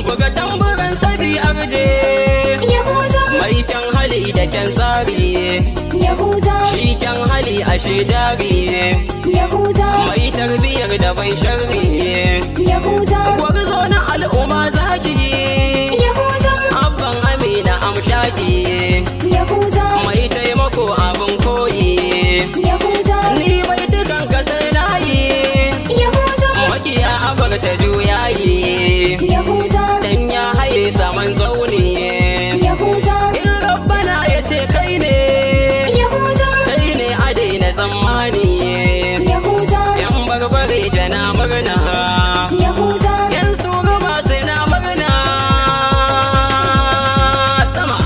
buga tamburan sabi arje Yahuza, mai kyan hali da kyan tsari Yahuza, shi kyan hali ashe jari Yahuza, mai tarbiyar da bai sharri Yahuza, gwarzo na al'umma zaki Yahuza, abban amina amshaki Yahuza, mai taimako abin koyi Yahuza, ni mai tukan kasar nayi Yahuza, makiya abar ta juyayi Yahuza, dan ya haye saman tsauni Yahuza, in rabbana ya ce kai ne Yahuza, kai ne a daina tsammani Yahuza, yan barbare jana murna Yahuza, yan suru masu na murna sama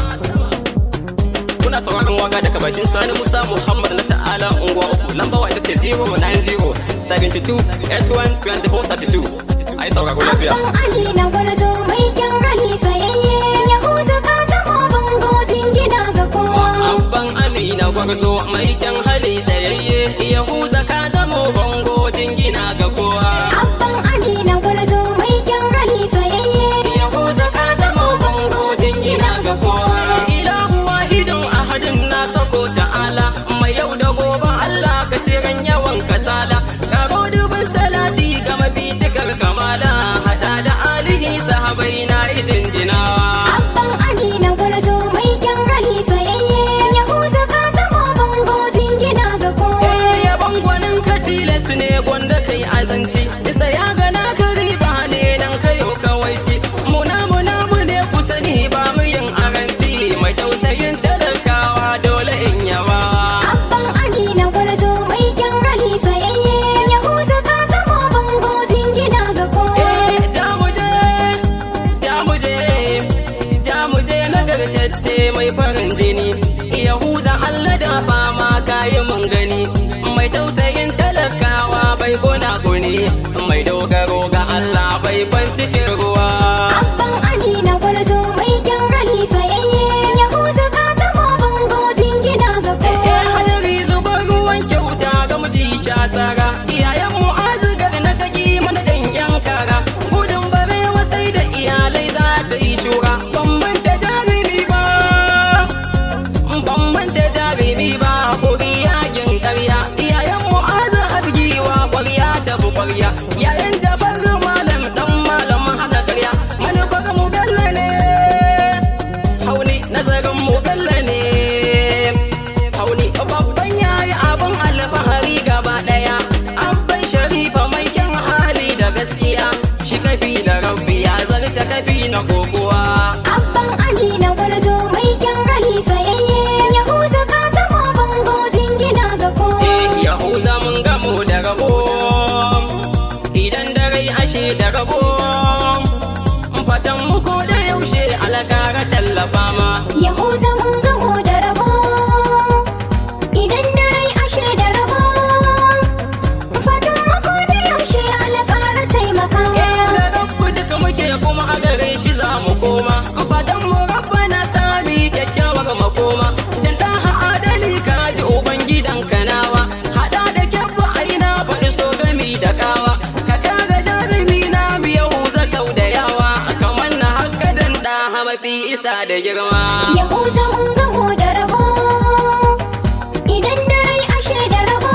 kuna sauraron waka daga bakin Sani Musa Muhammad na ta'ala unguwa uku lamba wa ita ce 090 72 81 24 32 ai sauraro lafiya Abban Ali na gwarzo mai kyan hali tsayayye, Yahuza ka zama bango jingina ga kowa. abban amina gwarzo mai kyan hali tsayayye yahuza ka zamo bango jingina ga kowa Abban Ali na gwarzo mai kyan hali tsayayye, yahuza ka zamo bango jingina ga kowa ilahu wahidun ahadin na sako ta'ala mai yau da gobe Allah ka ran yawan kasala karo dubin salati ga mafi cikar kamala hada da alihi sahabai na jinjinawa Abban Ali na gwarzo mai kyan hali tsayayye, Yahuza ka zama bango jingina ga kowa. yabon gwanin ka tilas ne gwanda kai azanci isa ya gana ka riba ne nan kayo kawaici muna mu ne ku sani ba mu yin aranci mai tausayin talakawa dole in yaba Abban Ali na gwarzo mai kyan hali tsayayye, Yahuza ka zama bango jingina ga kowa. jamuje nagartacce mai farin jini yahuza Allah da fama kayi mun gani mai tausayin talakawa bai gona guni mai dogaro ga Allah bai ban cikin ruwa Abban Ali na gwarzo mai kyan hali tsayayye, Yahuza ka zama bango jingina ga kowa. hadari zubar ruwan kyauta ga miji sha tsara iyayen mu azigar na kaki mana jan yan kara gudun barewa sai da iyalai za ta yi shura ban manta jarumi ba hakuri yakin karya iyayen mu azahar giwa kwarya ta fi kwarya yayin jabar malam dan malam hada karya manufar mu bella ne hauni nazarin mu bella ne hauni babban yayi abin alfahari gaba daya abban sharifa mai kyan hali da gaskiya shi kafi da rabbi ya zarce kafi na kokowa Abban Ali na gwarzo mai kyan hali tsayayye, Yahuza ka zama bango jingina ga kowa. yahuza mun gamo da rabo idan da rai ashe da rabo fatan mu ko da yaushe alakara tallafa ma Yahuza mun gamo da rabo, idan da rai ashe da rabo, fatan mako da yaushe alƙara taimakawa. da rabbu duka muke kuma a gare shi za mu koma fatan mu rabba na sami kyakkyawar makoma dan da adali ka ji ubangidan kanawa hada da kyabba aina faɗi so gami da kawa ka kaga jarumi na biya huza kau da yawa kamar na hakkadan da mafi isa da girma Yahuza mun gamo da rabo, idan da rai ashe da rabo,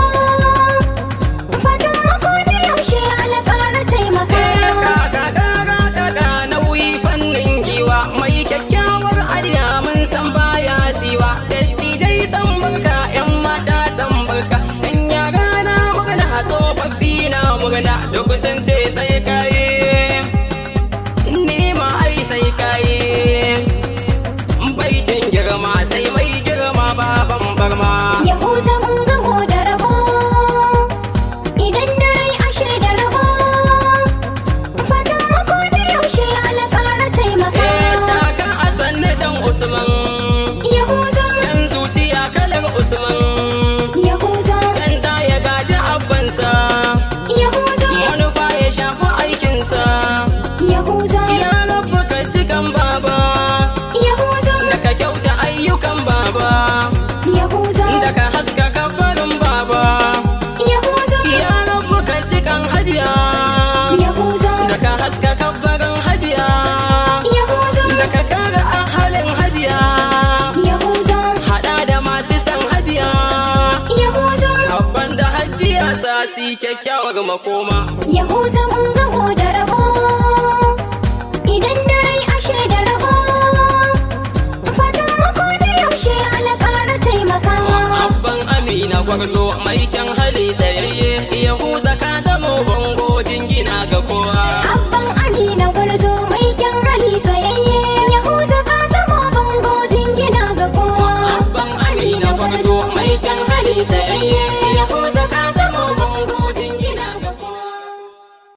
fatan mako da yaushe alƙara taimakawa. Kaka nauyi fannin giwa mai kyakkyawar ariya mun san baya tsiwa dattijai san barka yan mata san barka yan yara na murna tsofaffi na murna duk sun ce sai kayi ni ma ai sai kayi baitin sa su kyakkyawar makoma. Yahuza mun gamo da rabo, idan da rai ashe da rabo. Fatan mako da yaushe ala ƙara taimakawa. Abban Amina gwarzo mai kyan hali